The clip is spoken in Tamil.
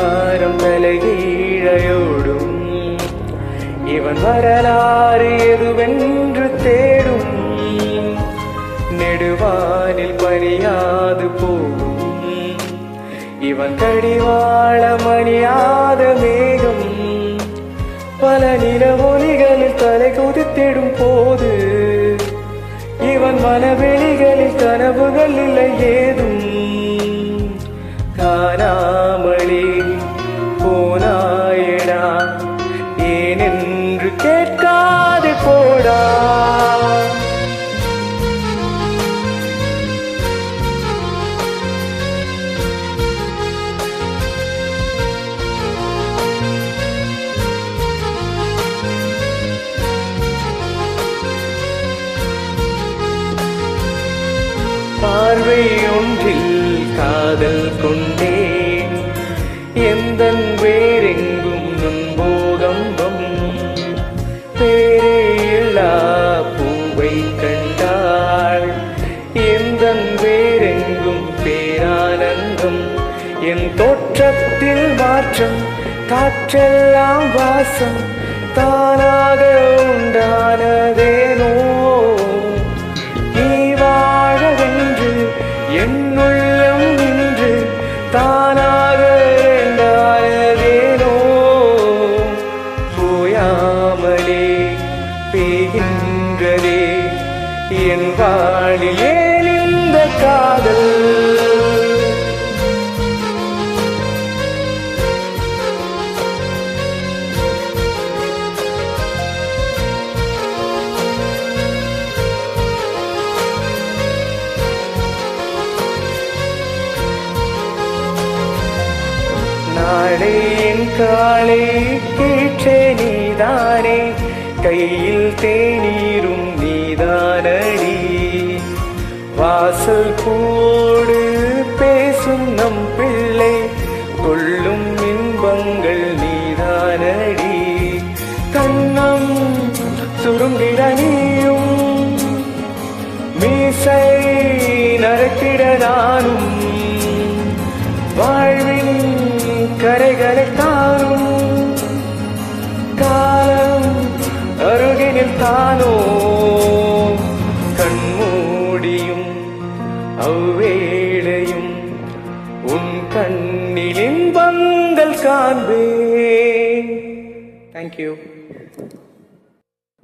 வாரம் தலைகீழையோடும் இவன் வரலாறு எதுவென்று தேடும் நெடுவானில் பணியாது போகும் இவன் கடிவாள மணியாத மேகம் பல நிலவொலிகளில் தலை குதித்திடும் போது இவன் மனவெளிகளில் கனவுகள் இல்லை ஏதும் காணாமலே போனாயடா ஏனென்று கேட்காது போடா. பார்வை ஒன்றில் காதல் கொண்டேன் எந்தன் வேறெங்கும் நுண்போகம்பம் பேரே இல்லா பூவை கண்டாள் எந்தன் வேறெங்கும் பேரானந்தம் என் தோற்றத்தில் மாற்றம் காற்றெல்லாம் வாசம் தானாக உண்டானதேனோ என்னுள்ளம் நின்று தானாக என்றாயதேனோ போயாமலே பெய்கின்றதே என் வாழிலே இந்த காதல். நாளை என் காலை கீற்றே நீதானே கையில் தேநீரும் நீதானடி வாசல் பூவோடு பேசும் நம் பிள்ளை கொள்ளும் இன்பங்கள் நீதானடி கண்ணம் சுருங்கிட நீயும் மீசை நரத்திட நானும் வாழ்வின் கரைகளை தானும் காலம் அருகினில் தானோ கண்மூடியும் அவ்வேளையும் உன் கண்ணில் இன்பங்கள் காண்பேன். Thank you.